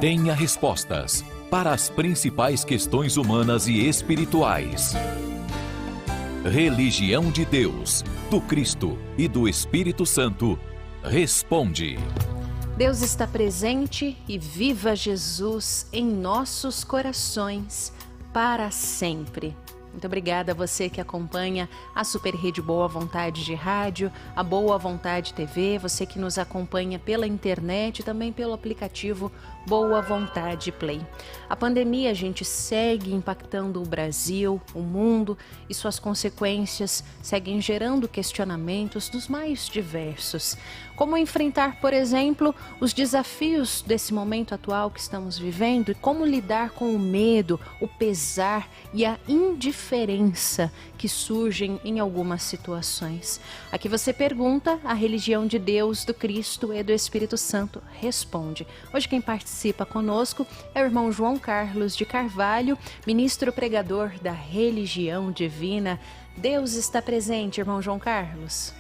tenha respostas para as principais questões humanas e espirituais. Religião de Deus, do Cristo e do Espírito Santo, responde. Deus está presente e viva Jesus em nossos corações para sempre. Muito obrigada a você que acompanha a Super Rede Boa Vontade de Rádio, a Boa Vontade TV, você que nos acompanha pela internet e também pelo aplicativo Boa Vontade Play. A pandemia, gente, segue impactando o Brasil, o mundo e suas consequências seguem gerando questionamentos dos mais diversos. Como enfrentar, por exemplo, os desafios desse momento atual que estamos vivendo e como lidar com o medo, o pesar e a indiferença que surgem em algumas situações. Aqui você pergunta, a religião de Deus, do Cristo e do Espírito Santo responde. Hoje quem participa conosco é o irmão João Carlos de Carvalho, ministro pregador da religião divina. Deus está presente, irmão João Carlos.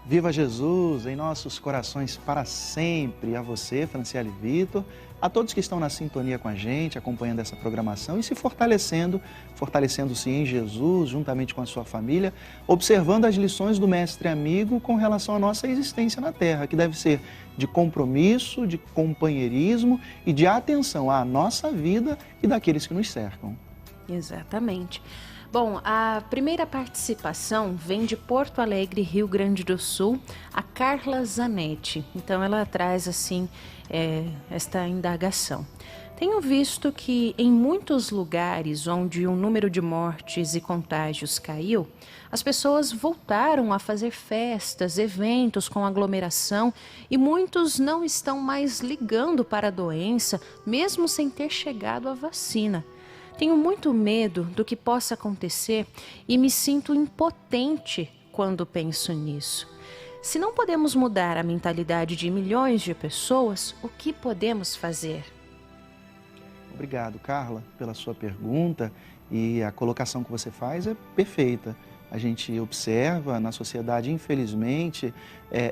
Viva Jesus em nossos corações para sempre. A você, Franciele Vitor, a todos que estão na sintonia com a gente, acompanhando essa programação e se fortalecendo-se em Jesus, juntamente com a sua família, observando as lições do Mestre Amigo com relação à nossa existência na Terra, que deve ser de compromisso, de companheirismo e de atenção à nossa vida e daqueles que nos cercam. Exatamente. Bom, a primeira participação vem de Porto Alegre, Rio Grande do Sul, a Carla Zanetti. Então ela traz assim esta indagação. Tenho visto que em muitos lugares onde o número de mortes e contágios caiu, as pessoas voltaram a fazer festas, eventos com aglomeração e muitos não estão mais ligando para a doença, mesmo sem ter chegado a vacina. Tenho muito medo do que possa acontecer e me sinto impotente quando penso nisso. Se não podemos mudar a mentalidade de milhões de pessoas, o que podemos fazer? Obrigado, Carla, pela sua pergunta, e a colocação que você faz é perfeita. A gente observa na sociedade, infelizmente,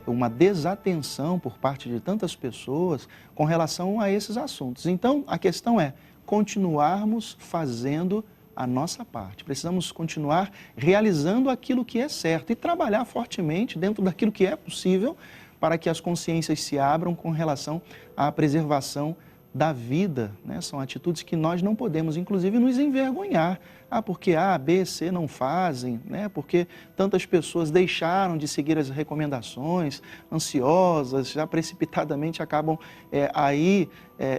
uma desatenção por parte de tantas pessoas com relação a esses assuntos. Então, a questão é continuarmos fazendo a nossa parte. Precisamos continuar realizando aquilo que é certo e trabalhar fortemente dentro daquilo que é possível para que as consciências se abram com relação à preservação da vida, né? São atitudes que nós não podemos, inclusive, nos envergonhar. Porque A, B, C não fazem, né? Porque tantas pessoas deixaram de seguir as recomendações, ansiosas, já precipitadamente acabam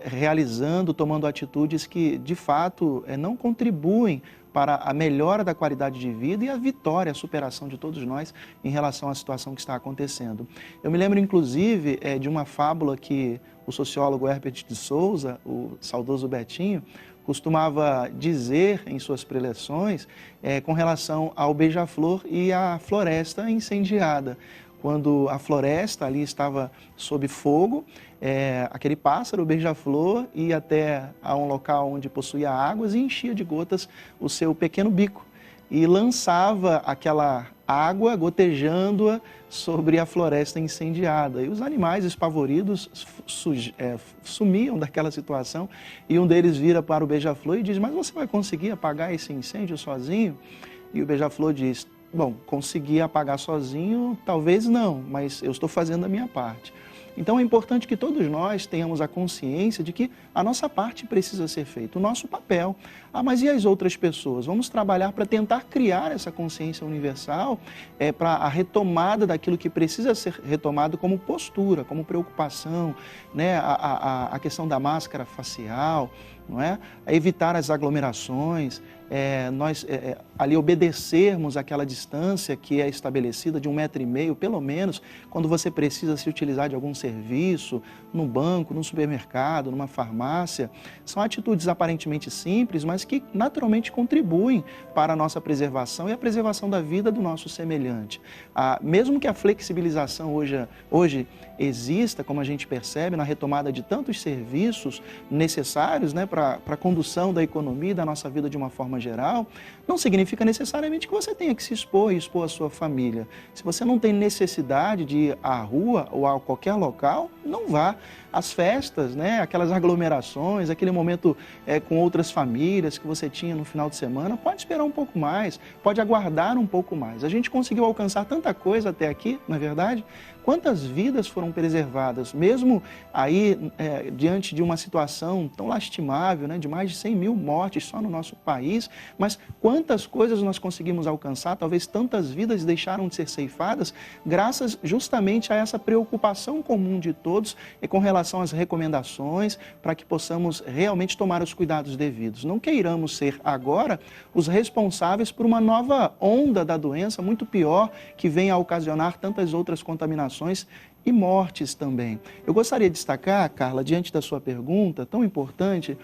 realizando, tomando atitudes que, de fato, não contribuem para a melhora da qualidade de vida e a vitória, a superação de todos nós em relação à situação que está acontecendo. Eu me lembro, inclusive, de uma fábula que o sociólogo Herbert de Souza, o saudoso Betinho, costumava dizer em suas preleções com relação ao beija-flor e à floresta incendiada. Quando a floresta ali estava sob fogo, aquele pássaro, o beija-flor, ia até a um local onde possuía águas e enchia de gotas o seu pequeno bico e lançava aquela água gotejando-a sobre a floresta incendiada. E os animais espavoridos sumiam daquela situação e um deles vira para o beija-flor e diz: mas você vai conseguir apagar esse incêndio sozinho? E o beija-flor diz: bom, conseguir apagar sozinho, talvez não, mas eu estou fazendo a minha parte. Então é importante que todos nós tenhamos a consciência de que a nossa parte precisa ser feita, o nosso papel. Mas e as outras pessoas? Vamos trabalhar para tentar criar essa consciência universal para a retomada daquilo que precisa ser retomado como postura, como preocupação, né? A questão da máscara facial, não é? Evitar as aglomerações, nós ali obedecermos aquela distância que é estabelecida de 1,5 metro, pelo menos, quando você precisa se utilizar de algum serviço, no banco, no supermercado, numa farmácia. São atitudes aparentemente simples, mas que naturalmente contribuem para a nossa preservação e a preservação da vida do nosso semelhante. Mesmo que a flexibilização hoje exista, como a gente percebe, na retomada de tantos serviços necessários, né, para a condução da economia e da nossa vida de uma forma geral, não significa necessariamente que você tenha que se expor e expor a sua família. Se você não tem necessidade de ir à rua ou a qualquer local, não vá. As festas, né, aquelas aglomerações, aquele momento com outras famílias que você tinha no final de semana, pode esperar um pouco mais, pode aguardar um pouco mais. A gente conseguiu alcançar tanta coisa até aqui, não é verdade? Quantas vidas foram preservadas, mesmo aí diante de uma situação tão lastimável, né, de mais de 100 mil mortes só no nosso país, mas quantas coisas nós conseguimos alcançar, talvez tantas vidas deixaram de ser ceifadas, graças justamente a essa preocupação comum de todos e com relação às recomendações, para que possamos realmente tomar os cuidados devidos. Não queiramos ser agora os responsáveis por uma nova onda da doença, muito pior, que venha a ocasionar tantas outras contaminações e mortes também. Eu gostaria de destacar, Carla, diante da sua pergunta tão importante,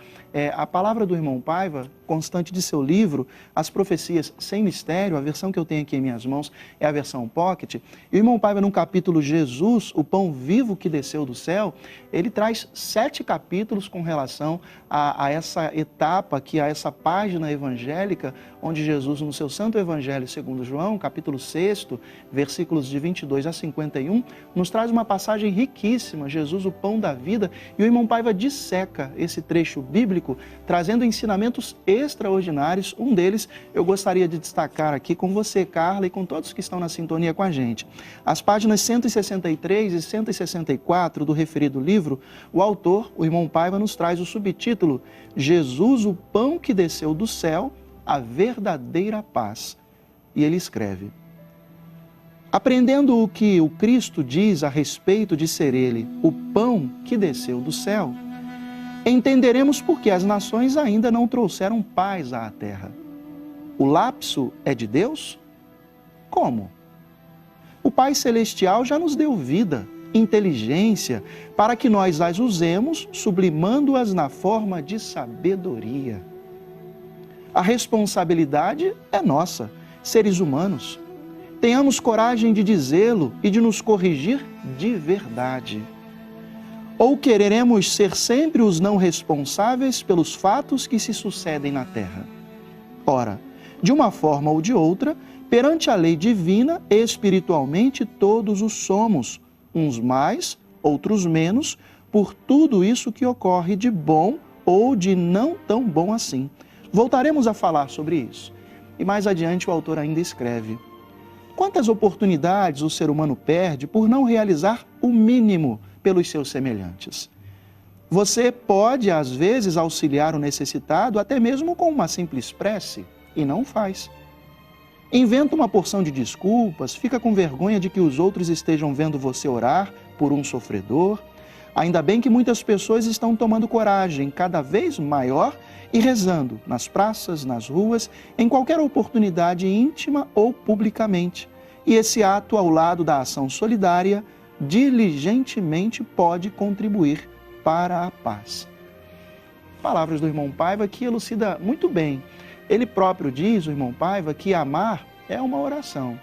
a palavra do irmão Paiva, constante de seu livro, As Profecias Sem Mistério, a versão que eu tenho aqui em minhas mãos é a versão Pocket. E o irmão Paiva, no capítulo Jesus, o pão vivo que desceu do céu, ele traz 7 capítulos com relação a essa etapa, a essa página evangélica, onde Jesus, no seu Santo Evangelho segundo João, capítulo 6, versículos de 22 a 51, nos traz uma passagem riquíssima, Jesus, o pão da vida, e o irmão Paiva disseca esse trecho bíblico, trazendo ensinamentos extraordinários. Um deles eu gostaria de destacar aqui com você, Carla, e com todos que estão na sintonia com a gente. As páginas 163 e 164 do referido livro, o autor, o irmão Paiva, nos traz o subtítulo Jesus, o pão que desceu do céu, a verdadeira paz. E ele escreve: aprendendo o que o Cristo diz a respeito de ser ele, o pão que desceu do céu, entenderemos por que as nações ainda não trouxeram paz à terra. O lapso é de Deus? Como? O Pai Celestial já nos deu vida, inteligência, para que nós as usemos, sublimando-as na forma de sabedoria. A responsabilidade é nossa, seres humanos. Tenhamos coragem de dizê-lo e de nos corrigir de verdade. Ou quereremos ser sempre os não responsáveis pelos fatos que se sucedem na terra? Ora, de uma forma ou de outra, perante a lei divina, espiritualmente todos os somos, uns mais, outros menos, por tudo isso que ocorre de bom ou de não tão bom assim. Voltaremos a falar sobre isso. E mais adiante o autor ainda escreve: quantas oportunidades o ser humano perde por não realizar o mínimo pelos seus semelhantes? Você pode, às vezes, auxiliar o necessitado até mesmo com uma simples prece, e não faz. Inventa uma porção de desculpas, fica com vergonha de que os outros estejam vendo você orar por um sofredor. Ainda bem que muitas pessoas estão tomando coragem cada vez maior e rezando nas praças, nas ruas, em qualquer oportunidade íntima ou publicamente. E esse ato, ao lado da ação solidária, diligentemente pode contribuir para a paz. Palavras do irmão Paiva que elucida muito bem. Ele próprio diz, o irmão Paiva, que amar é uma oração.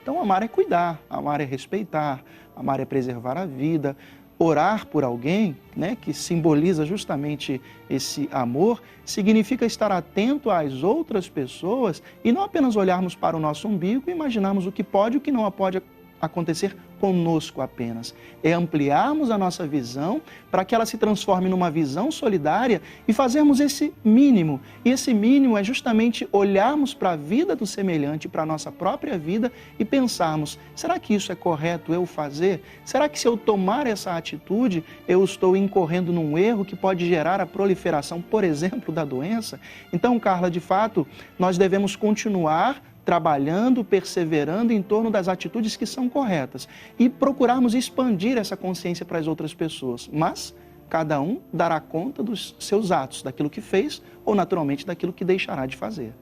Então amar é cuidar, amar é respeitar, amar é preservar a vida. Orar por alguém, né, que simboliza justamente esse amor, significa estar atento às outras pessoas e não apenas olharmos para o nosso umbigo e imaginarmos o que pode e o que não pode acontecer conosco apenas. É ampliarmos a nossa visão para que ela se transforme numa visão solidária e fazermos esse mínimo. E esse mínimo é justamente olharmos para a vida do semelhante, para a nossa própria vida e pensarmos, será que isso é correto eu fazer? Será que se eu tomar essa atitude, eu estou incorrendo num erro que pode gerar a proliferação, por exemplo, da doença? Então, Carla, de fato, nós devemos continuar trabalhando, perseverando em torno das atitudes que são corretas e procurarmos expandir essa consciência para as outras pessoas. Mas cada um dará conta dos seus atos, daquilo que fez ou, naturalmente, daquilo que deixará de fazer.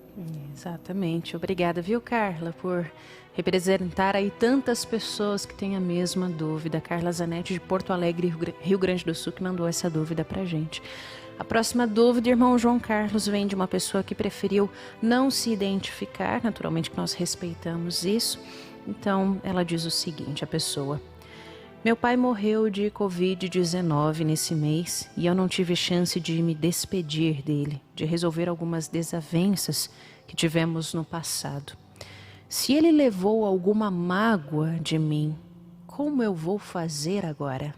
Exatamente. Obrigada, viu, Carla, por representar aí tantas pessoas que têm a mesma dúvida. Carla Zanetti, de Porto Alegre, Rio Grande do Sul, que mandou essa dúvida para a gente. A próxima dúvida, irmão João Carlos, vem de uma pessoa que preferiu não se identificar, naturalmente que nós respeitamos isso. Então, ela diz o seguinte, a pessoa: meu pai morreu de Covid-19 nesse mês e eu não tive chance de me despedir dele, de resolver algumas desavenças que tivemos no passado. Se ele levou alguma mágoa de mim, como eu vou fazer agora?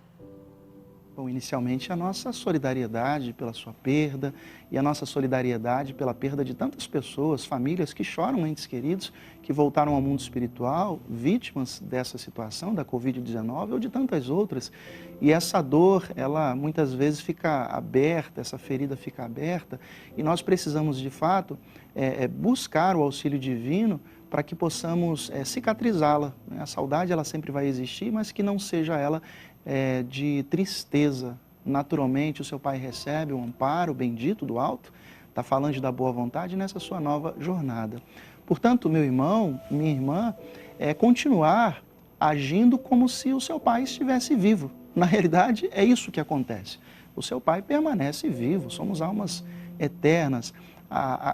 Bom, inicialmente a nossa solidariedade pela sua perda e a nossa solidariedade pela perda de tantas pessoas, famílias que choram entes queridos, que voltaram ao mundo espiritual, vítimas dessa situação, da Covid-19 ou de tantas outras. E essa dor, ela muitas vezes fica aberta, essa ferida fica aberta e nós precisamos de fato buscar o auxílio divino para que possamos cicatrizá-la. A saudade ela sempre vai existir, mas que não seja ela de tristeza. Naturalmente, o seu pai recebe o amparo bendito do alto, está falando da boa vontade nessa sua nova jornada. Portanto, meu irmão, minha irmã, continuar agindo como se o seu pai estivesse vivo. Na realidade, é isso que acontece. O seu pai permanece vivo, somos almas eternas.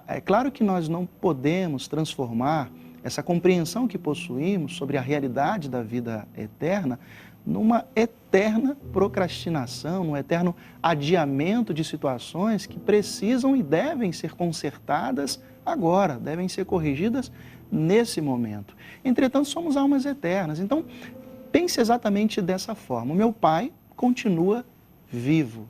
É claro que nós não podemos transformar essa compreensão que possuímos sobre a realidade da vida eterna numa eterna procrastinação, num eterno adiamento de situações que precisam e devem ser consertadas agora, devem ser corrigidas nesse momento. Entretanto, somos almas eternas. Então, pense exatamente dessa forma. O meu pai continua vivo.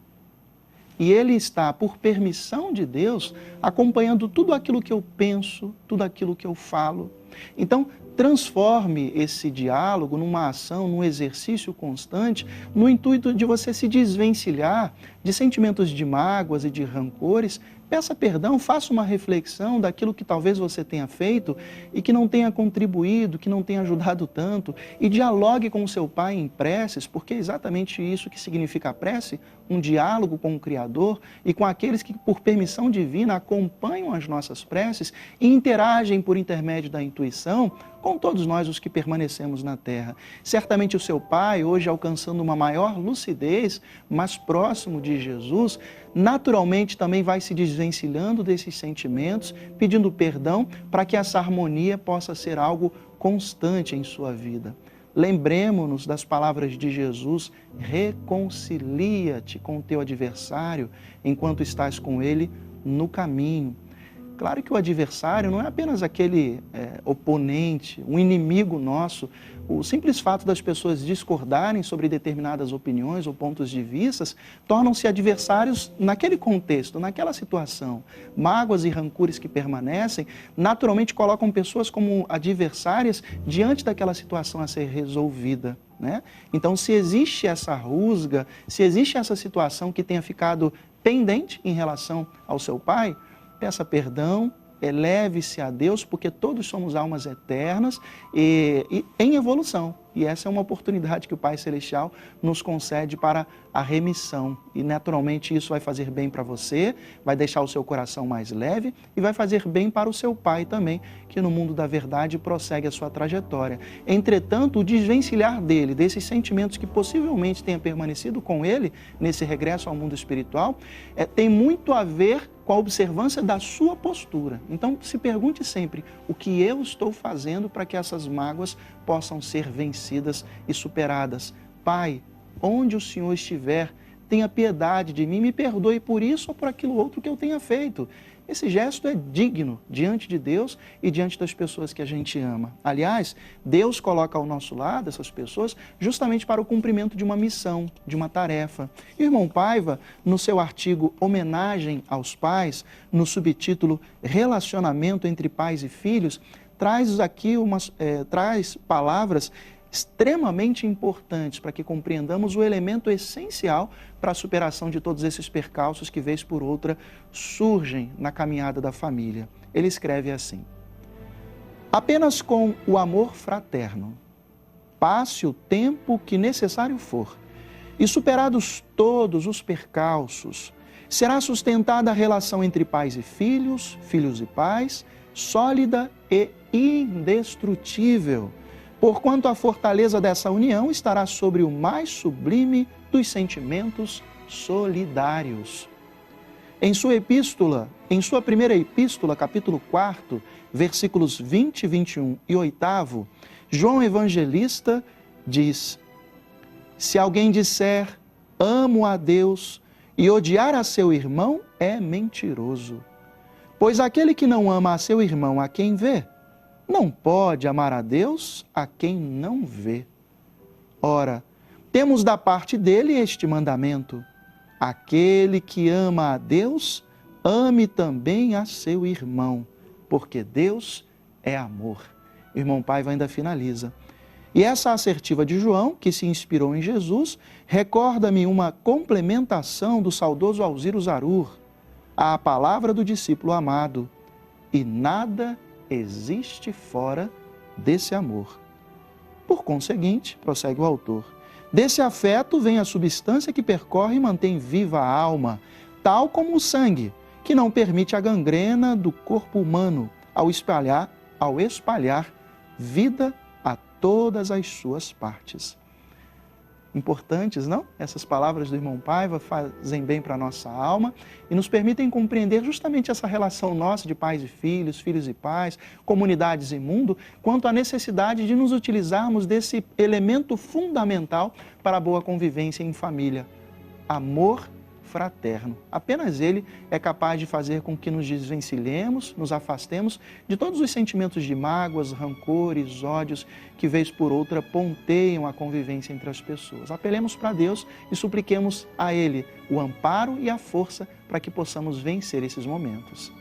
E ele está, por permissão de Deus, acompanhando tudo aquilo que eu penso, tudo aquilo que eu falo. Então, transforme esse diálogo numa ação, num exercício constante, no intuito de você se desvencilhar de sentimentos de mágoas e de rancores. Peça perdão, faça uma reflexão daquilo que talvez você tenha feito e que não tenha contribuído, que não tenha ajudado tanto, e dialogue com o seu pai em preces, porque é exatamente isso que significa a prece, um diálogo com o Criador e com aqueles que, por permissão divina, acompanham as nossas preces e interagem por intermédio da intuição com todos nós os que permanecemos na terra. Certamente o seu pai, hoje alcançando uma maior lucidez, mais próximo de Jesus, naturalmente também vai se desvencilhando desses sentimentos, pedindo perdão para que essa harmonia possa ser algo constante em sua vida. Lembremos-nos das palavras de Jesus: reconcilia-te com o teu adversário enquanto estás com ele no caminho. Claro que o adversário não é apenas aquele oponente, um inimigo nosso. O simples fato das pessoas discordarem sobre determinadas opiniões ou pontos de vista tornam-se adversários naquele contexto, naquela situação. Mágoas e rancores que permanecem naturalmente colocam pessoas como adversárias diante daquela situação a ser resolvida, né? Então, se existe essa rusga, se existe essa situação que tenha ficado pendente em relação ao seu pai, peça perdão, eleve-se a Deus, porque todos somos almas eternas e em evolução. E essa é uma oportunidade que o Pai Celestial nos concede para a remissão. E naturalmente isso vai fazer bem para você, vai deixar o seu coração mais leve e vai fazer bem para o seu Pai também, que no mundo da verdade prossegue a sua trajetória. Entretanto, o desvencilhar dele, desses sentimentos que possivelmente tenha permanecido com ele nesse regresso ao mundo espiritual, tem muito a ver com a observância da sua postura. Então, se pergunte sempre: o que eu estou fazendo para que essas mágoas possam ser vencidas e superadas? Pai, onde o Senhor estiver, tenha piedade de mim, me perdoe por isso ou por aquilo outro que eu tenha feito. Esse gesto é digno diante de Deus e diante das pessoas que a gente ama. Aliás, Deus coloca ao nosso lado essas pessoas justamente para o cumprimento de uma missão, de uma tarefa. E o irmão Paiva, no seu artigo Homenagem aos Pais, no subtítulo Relacionamento entre Pais e Filhos, traz aqui traz palavras extremamente importantes para que compreendamos o elemento essencial para a superação de todos esses percalços que, vez por outra, surgem na caminhada da família. Ele escreve assim: apenas com o amor fraterno, passe o tempo que necessário for, e superados todos os percalços, será sustentada a relação entre pais e filhos, filhos e pais, sólida e indestrutível, porquanto a fortaleza dessa união estará sobre o mais sublime dos sentimentos solidários. Em sua primeira epístola, capítulo 4, versículos 20, 21 e 8, João Evangelista diz: se alguém disser amo a Deus e odiar a seu irmão, é mentiroso. Pois aquele que não ama a seu irmão a quem vê, não pode amar a Deus a quem não vê. Ora, temos da parte dele este mandamento: aquele que ama a Deus, ame também a seu irmão, porque Deus é amor. O irmão Paiva ainda finaliza: e essa assertiva de João, que se inspirou em Jesus, recorda-me uma complementação do saudoso Alziro Zarur, à palavra do discípulo amado: e nada existe fora desse amor. Por conseguinte, prossegue o autor, desse afeto vem a substância que percorre e mantém viva a alma, tal como o sangue, que não permite a gangrena do corpo humano ao espalhar vida a todas as suas partes. Importantes, não? Essas palavras do irmão Paiva fazem bem para a nossa alma e nos permitem compreender justamente essa relação nossa de pais e filhos, filhos e pais, comunidades e mundo, quanto à necessidade de nos utilizarmos desse elemento fundamental para a boa convivência em família: amor fraterno. Apenas ele é capaz de fazer com que nos desvencilhemos, nos afastemos de todos os sentimentos de mágoas, rancores, ódios que vez por outra ponteiam a convivência entre as pessoas. Apelemos para Deus e supliquemos a Ele o amparo e a força para que possamos vencer esses momentos.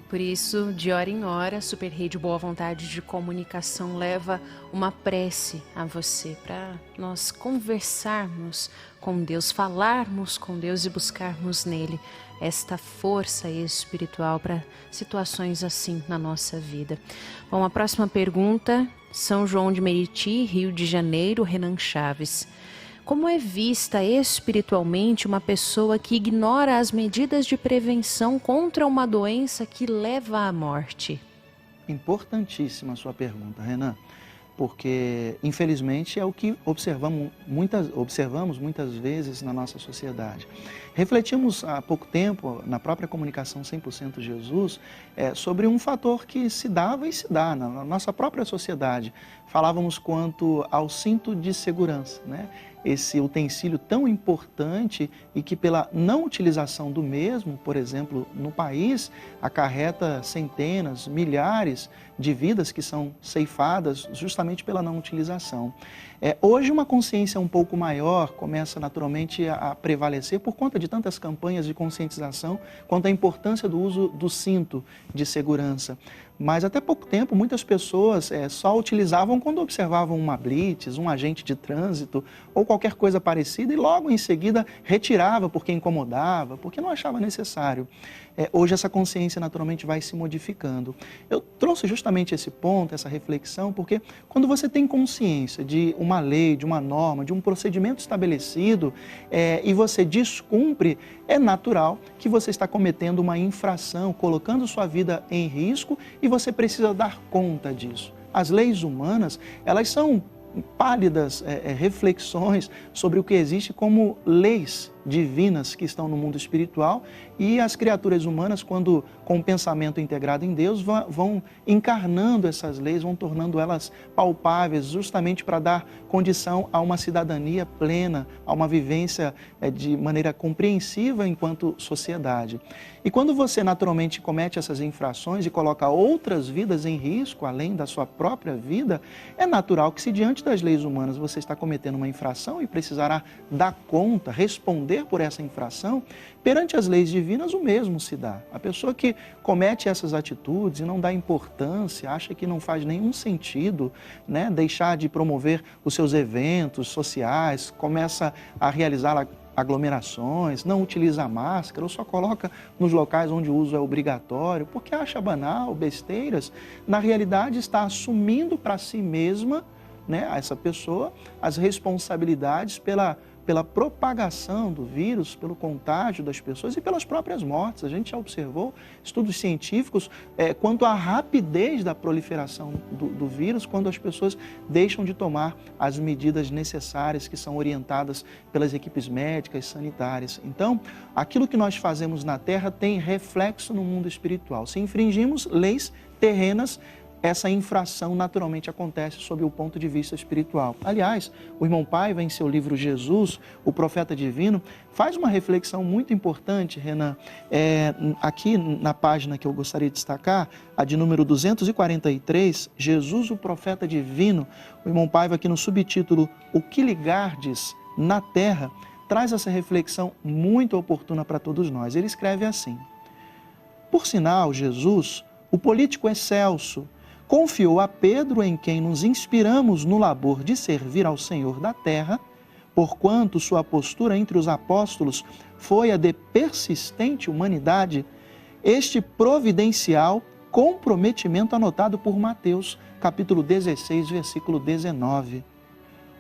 Por isso, de hora em hora, a Super Rede Boa Vontade de Comunicação leva uma prece a você para nós conversarmos com Deus, falarmos com Deus e buscarmos nele esta força espiritual para situações assim na nossa vida. Bom, a próxima pergunta, São João de Meriti, Rio de Janeiro, Renan Chaves. Como é vista espiritualmente uma pessoa que ignora as medidas de prevenção contra uma doença que leva à morte? Importantíssima a sua pergunta, Renan, porque infelizmente é o que observamos muitas vezes na nossa sociedade. Refletimos há pouco tempo, na própria comunicação 100% Jesus, sobre um fator que se dava e se dá na nossa própria sociedade. Falávamos quanto ao cinto de segurança, né? Esse utensílio tão importante e que pela não utilização do mesmo, por exemplo, no país, acarreta centenas, milhares de vidas que são ceifadas justamente pela não utilização. Hoje uma consciência um pouco maior começa naturalmente a prevalecer por conta de tantas campanhas de conscientização quanto à importância do uso do cinto de segurança. Mas até pouco tempo muitas pessoas só utilizavam quando observavam uma blitz, um agente de trânsito ou qualquer coisa parecida e logo em seguida retirava porque incomodava, porque não achava necessário. Hoje essa consciência naturalmente vai se modificando. Eu trouxe justamente esse ponto, essa reflexão, porque quando você tem consciência de uma lei, de uma norma, de um procedimento estabelecido e você descumpre, é natural que você está cometendo uma infração, colocando sua vida em risco e você precisa dar conta disso. As leis humanas, elas são pálidas reflexões sobre o que existe como leis divinas que estão no mundo espiritual e as criaturas humanas, quando com o pensamento integrado em Deus, vão encarnando essas leis, vão tornando elas palpáveis, justamente para dar condição a uma cidadania plena, a uma vivência de maneira compreensiva enquanto sociedade. E quando você naturalmente comete essas infrações e coloca outras vidas em risco, além da sua própria vida, é natural que se diante das leis humanas você está cometendo uma infração e precisará dar conta, responder por essa infração, perante as leis divinas o mesmo se dá. A pessoa que comete essas atitudes e não dá importância, acha que não faz nenhum sentido, né, deixar de promover os seus eventos sociais, começa a realizar aglomerações, não utiliza máscara ou só coloca nos locais onde o uso é obrigatório, porque acha banal, besteiras, na realidade está assumindo para si mesma, né, essa pessoa, as responsabilidades pela propagação do vírus, pelo contágio das pessoas e pelas próprias mortes. A gente já observou estudos científicos quanto à rapidez da proliferação do vírus quando as pessoas deixam de tomar as medidas necessárias que são orientadas pelas equipes médicas, sanitárias. Então, aquilo que nós fazemos na Terra tem reflexo no mundo espiritual. Se infringimos leis terrenas, essa infração naturalmente acontece sob o ponto de vista espiritual. Aliás, o irmão Paiva, em seu livro Jesus, o Profeta Divino, faz uma reflexão muito importante, Renan, aqui na página que eu gostaria de destacar, a de número 243, Jesus, o Profeta Divino, o irmão Paiva aqui no subtítulo O que ligardes na terra, traz essa reflexão muito oportuna para todos nós. Ele escreve assim: por sinal, Jesus, o político excelso, confiou a Pedro, em quem nos inspiramos no labor de servir ao Senhor da terra, porquanto sua postura entre os apóstolos foi a de persistente humanidade, este providencial comprometimento anotado por Mateus, capítulo 16, versículo 19.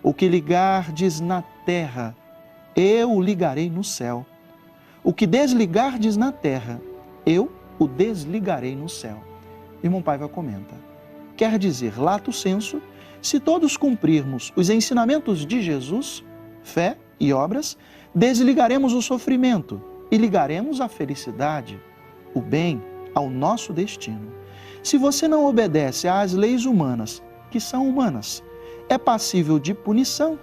O que ligardes na terra, eu o ligarei no céu. O que desligardes na terra, eu o desligarei no céu. Irmão Paiva comenta: quer dizer, lato sensu, se todos cumprirmos os ensinamentos de Jesus, fé e obras, desligaremos o sofrimento e ligaremos a felicidade, o bem, ao nosso destino. Se você não obedece às leis humanas, que são humanas, é passível de punição.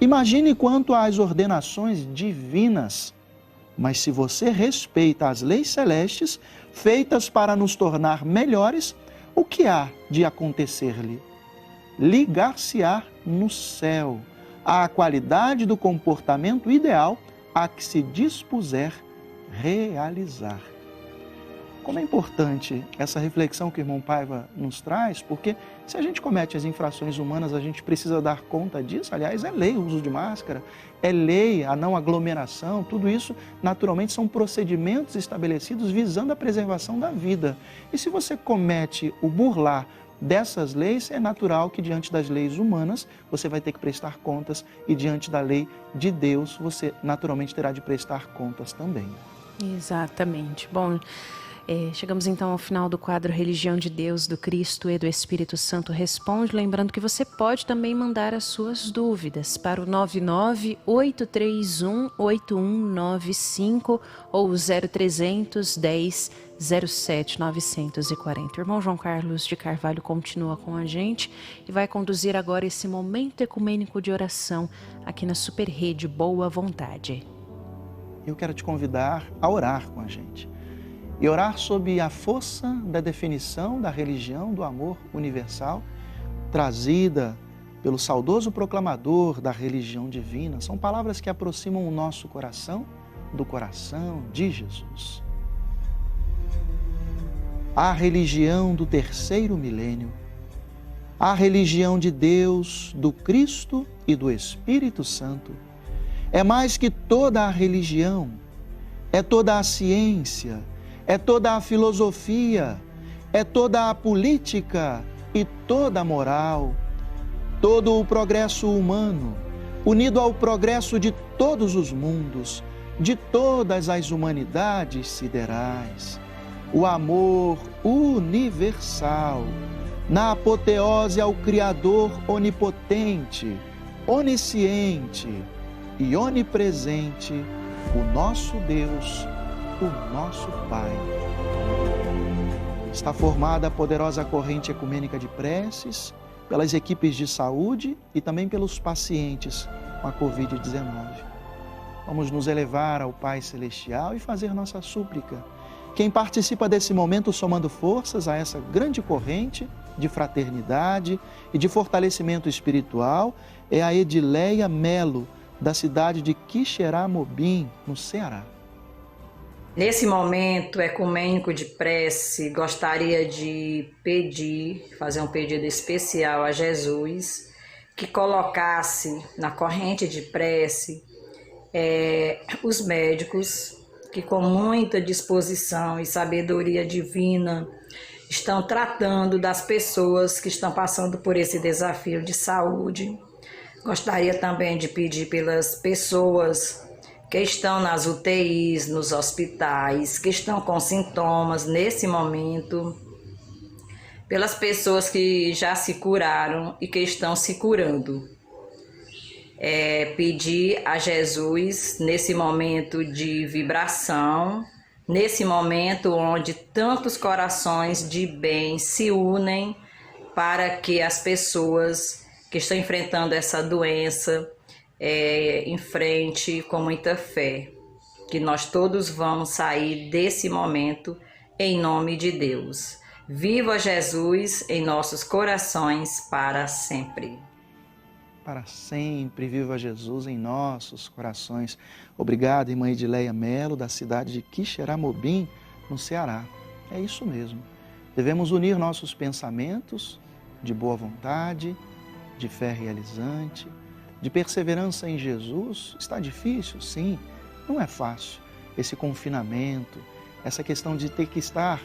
Imagine quanto às ordenações divinas. Mas se você respeita as leis celestes, feitas para nos tornar melhores, o que há de acontecer-lhe? Ligar-se-á no céu à qualidade do comportamento ideal a que se dispuser realizar. Como é importante essa reflexão que o irmão Paiva nos traz, porque se a gente comete as infrações humanas, a gente precisa dar conta disso. Aliás, é lei o uso de máscara, é lei a não aglomeração, tudo isso naturalmente são procedimentos estabelecidos visando a preservação da vida. E se você comete o burlar dessas leis, é natural que diante das leis humanas você vai ter que prestar contas e diante da lei de Deus você naturalmente terá de prestar contas também. Exatamente. Bom, chegamos então ao final do quadro Religião de Deus, do Cristo e do Espírito Santo Responde. Lembrando que você pode também mandar as suas dúvidas para o 998318195 ou 0300 10 07 940. O irmão João Carlos de Carvalho continua com a gente e vai conduzir agora esse momento ecumênico de oração aqui na Super Rede Boa Vontade. Eu quero te convidar a orar com a gente. E orar sob a força da definição da religião do amor universal, trazida pelo saudoso proclamador da religião divina. São palavras que aproximam o nosso coração do coração de Jesus. A religião do terceiro milênio, a religião de Deus, do Cristo e do Espírito Santo, é mais que toda a religião, é toda a ciência, é toda a filosofia, é toda a política e toda a moral, todo o progresso humano, unido ao progresso de todos os mundos, de todas as humanidades siderais. O amor universal, na apoteose ao Criador onipotente, onisciente e onipresente, o nosso Deus, o nosso Pai. Está formada a poderosa corrente ecumênica de preces pelas equipes de saúde e também pelos pacientes com a Covid-19. Vamos nos elevar ao Pai Celestial e fazer nossa súplica. Quem participa desse momento somando forças a essa grande corrente de fraternidade e de fortalecimento espiritual é a Edileia Melo, da cidade de Quixeramobim, no Ceará. Nesse momento ecumênico de prece, gostaria de fazer um pedido especial a Jesus, que colocasse na corrente de prece os médicos que com muita disposição e sabedoria divina estão tratando das pessoas que estão passando por esse desafio de saúde. Gostaria também de pedir pelas pessoas que estão nas UTIs, nos hospitais, que estão com sintomas nesse momento, pelas pessoas que já se curaram e que estão se curando. Pedir a Jesus, nesse momento de vibração, nesse momento onde tantos corações de bem se unem para que as pessoas que estão enfrentando essa doença enfrente com muita fé. Que nós todos vamos sair desse momento em nome de Deus. Viva Jesus em nossos corações para sempre. Para sempre, viva Jesus em nossos corações. Obrigado, irmã Edileia Melo, da cidade de Quixeramobim, no Ceará. É isso mesmo. Devemos unir nossos pensamentos de boa vontade, de fé realizante, de perseverança em Jesus. Está difícil? Sim. Não é fácil. Esse confinamento, essa questão de ter que estar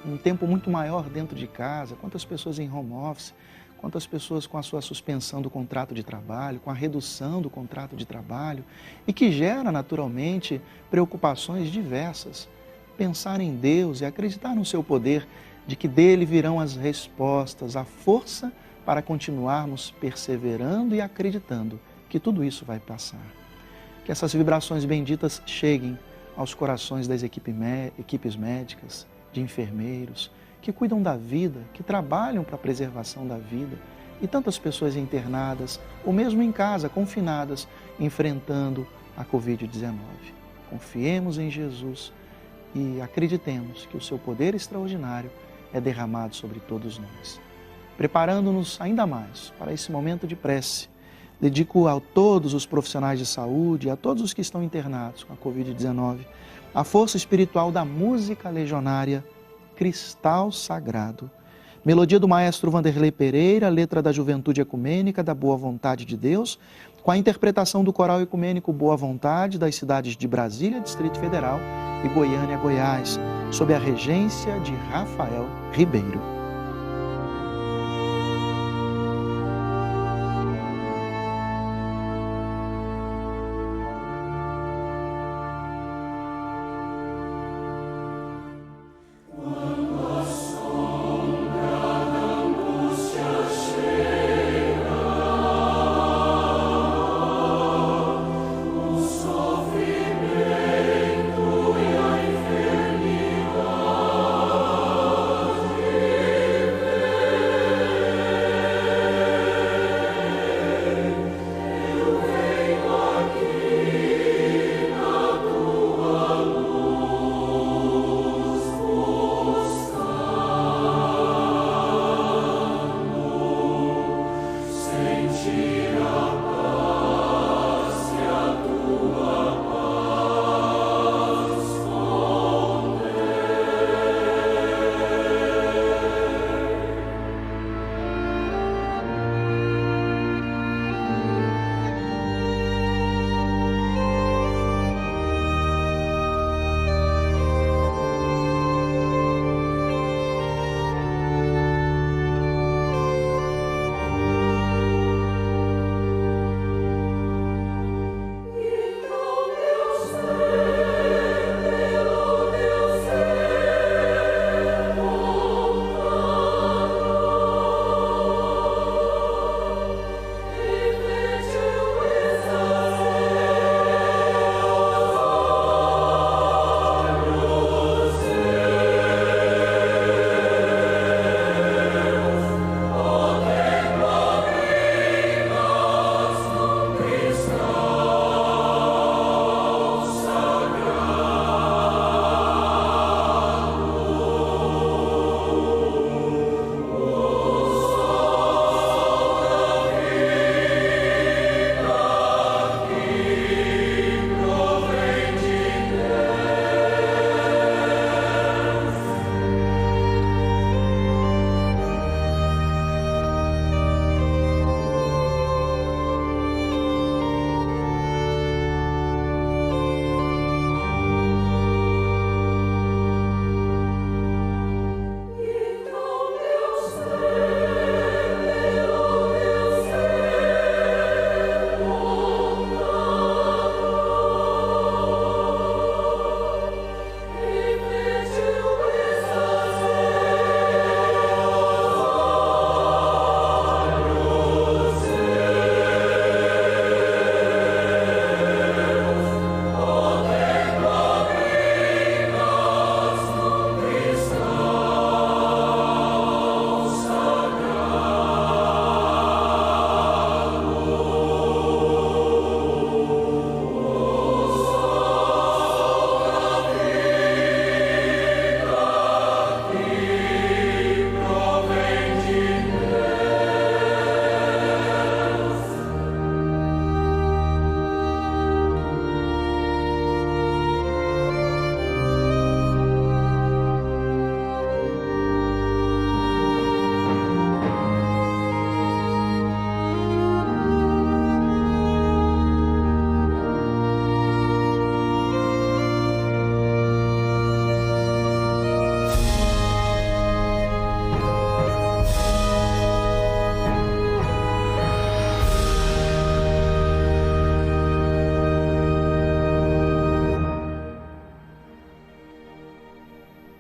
um tempo muito maior dentro de casa, quantas pessoas em home office, quantas pessoas com a sua suspensão do contrato de trabalho, com a redução do contrato de trabalho, e que gera naturalmente preocupações diversas. Pensar em Deus e acreditar no seu poder, de que dele virão as respostas, a força para continuarmos perseverando e acreditando que tudo isso vai passar. Que essas vibrações benditas cheguem aos corações das equipes médicas, de enfermeiros, que cuidam da vida, que trabalham para a preservação da vida, e tantas pessoas internadas, ou mesmo em casa, confinadas, enfrentando a Covid-19. Confiemos em Jesus e acreditemos que o seu poder extraordinário é derramado sobre todos nós. Preparando-nos ainda mais para esse momento de prece, dedico a todos os profissionais de saúde, a todos os que estão internados com a Covid-19, a força espiritual da música legionária Cristal Sagrado. Melodia do maestro Vanderlei Pereira, letra da Juventude Ecumênica da Boa Vontade de Deus, com a interpretação do Coral Ecumênico Boa Vontade das cidades de Brasília, Distrito Federal, e Goiânia, Goiás, sob a regência de Rafael Ribeiro. Sofrimento e a enfermidade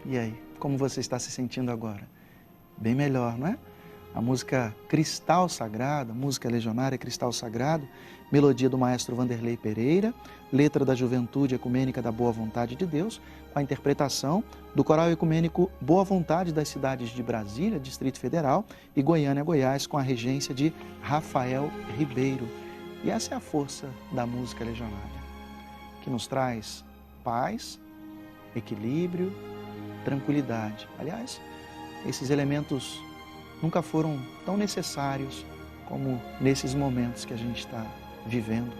E aí, como você está se sentindo agora? Bem melhor, não é? A música Cristal Sagrado, música legionária Cristal Sagrado, melodia do maestro Vanderlei Pereira, letra da Juventude Ecumênica da Boa Vontade de Deus, com a interpretação do Coral Ecumênico Boa Vontade das cidades de Brasília, Distrito Federal, e Goiânia, Goiás, com a regência de Rafael Ribeiro. E essa é a força da música legionária, que nos traz paz, equilíbrio, tranquilidade. Aliás, esses elementos nunca foram tão necessários como nesses momentos que a gente está vivendo.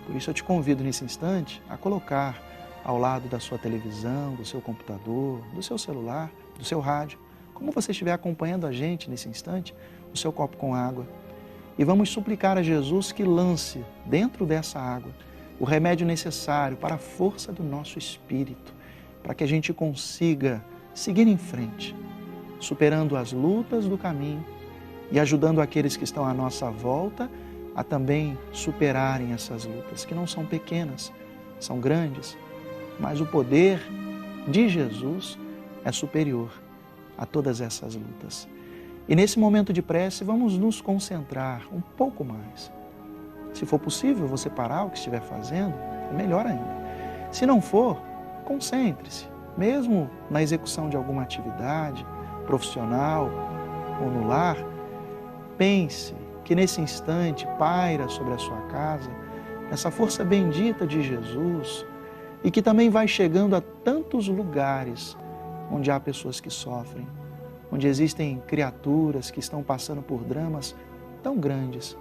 Por isso eu te convido nesse instante a colocar ao lado da sua televisão, do seu computador, do seu celular, do seu rádio, como você estiver acompanhando a gente nesse instante, o seu copo com água. E vamos suplicar a Jesus que lance dentro dessa água o remédio necessário para a força do nosso espírito, para que a gente consiga seguir em frente, superando as lutas do caminho e ajudando aqueles que estão à nossa volta a também superarem essas lutas, que não são pequenas, são grandes, mas o poder de Jesus é superior a todas essas lutas. E nesse momento de prece, vamos nos concentrar um pouco mais. Se for possível você parar o que estiver fazendo, é melhor ainda. Se não for, concentre-se, mesmo na execução de alguma atividade profissional ou no lar. Pense que nesse instante paira sobre a sua casa essa força bendita de Jesus e que também vai chegando a tantos lugares onde há pessoas que sofrem, onde existem criaturas que estão passando por dramas tão grandes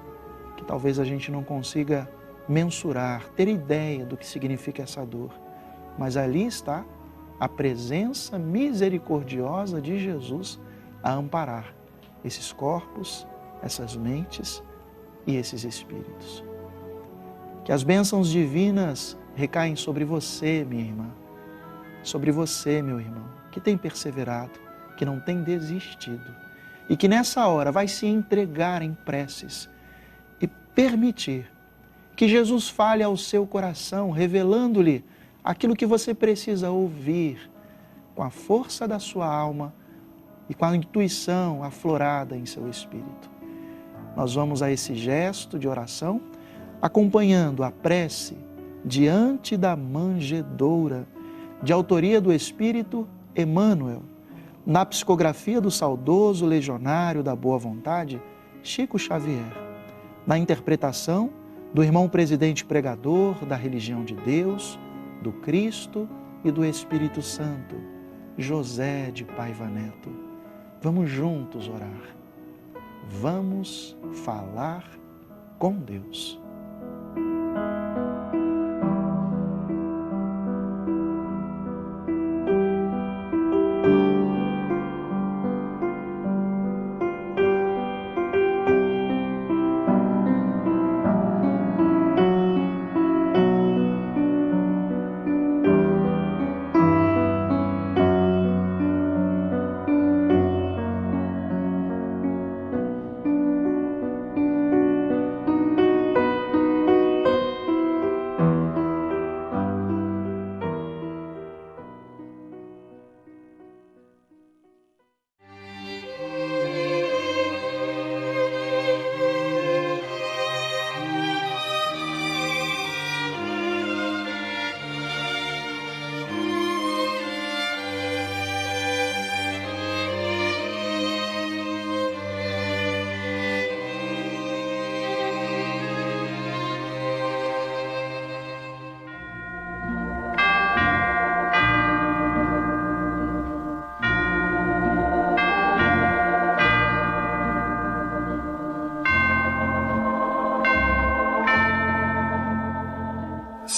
que talvez a gente não consiga mensurar, ter ideia do que significa essa dor. Mas ali está a presença misericordiosa de Jesus a amparar esses corpos, essas mentes e esses espíritos. Que as bênçãos divinas recaem sobre você, minha irmã, sobre você, meu irmão, que tem perseverado, que não tem desistido e que nessa hora vai se entregar em preces e permitir que Jesus fale ao seu coração, revelando-lhe aquilo que você precisa ouvir com a força da sua alma e com a intuição aflorada em seu espírito. Nós vamos a esse gesto de oração, acompanhando a prece diante da manjedoura, de autoria do Espírito Emmanuel, na psicografia do saudoso legionário da Boa Vontade, Chico Xavier, na interpretação do irmão presidente pregador da religião de Deus, do Cristo e do Espírito Santo, José de Paiva Neto. Vamos juntos orar. Vamos falar com Deus.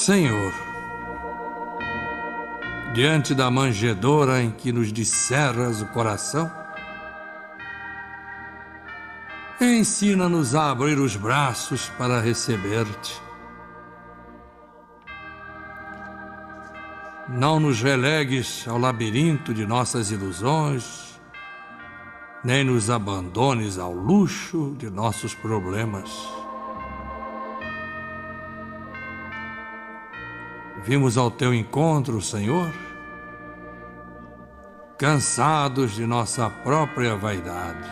Senhor, diante da manjedoura em que nos descerras o coração, ensina-nos a abrir os braços para receber-te. Não nos relegues ao labirinto de nossas ilusões, nem nos abandones ao luxo de nossos problemas. Vimos ao teu encontro, Senhor, cansados de nossa própria vaidade.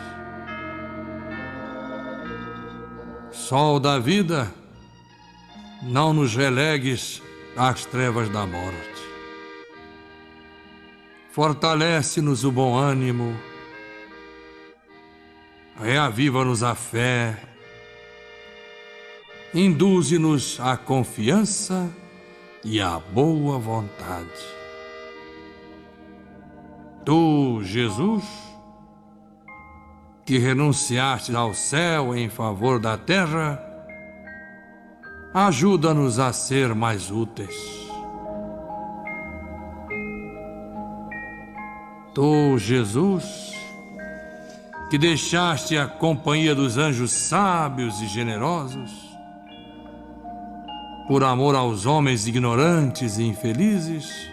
Sol da vida, não nos relegues às trevas da morte. Fortalece-nos o bom ânimo, reaviva-nos a fé, induze-nos à confiança e à boa vontade. Tu, Jesus, que renunciaste ao céu em favor da terra, ajuda-nos a ser mais úteis. Tu, Jesus, que deixaste a companhia dos anjos sábios e generosos, por amor aos homens ignorantes e infelizes,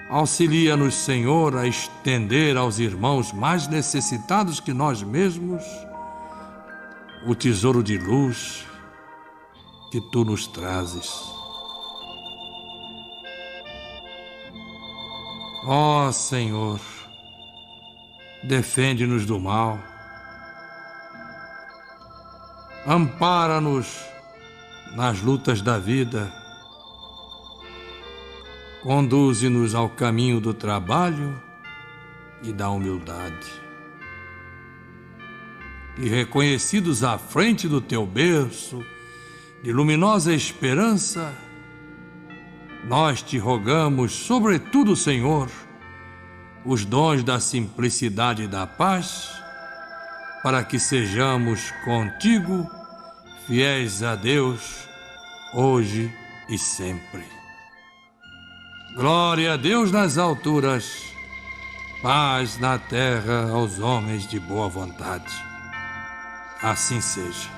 auxilia-nos, Senhor, a estender aos irmãos mais necessitados que nós mesmos o tesouro de luz que Tu nos trazes. Ó Senhor, defende-nos do mal, ampara-nos nas lutas da vida, conduze-nos ao caminho do trabalho e da humildade. E reconhecidos à frente do Teu berço, de luminosa esperança, nós Te rogamos, sobretudo, Senhor, os dons da simplicidade e da paz, para que sejamos contigo fiéis a Deus, hoje e sempre. Glória a Deus nas alturas, paz na terra aos homens de boa vontade. Assim seja.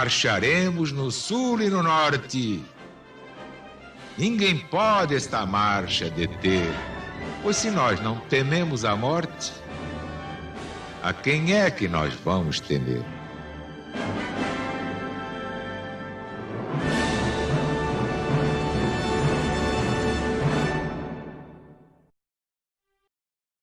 Marcharemos no sul e no norte. Ninguém pode esta marcha deter, pois se nós não tememos a morte, a quem é que nós vamos temer?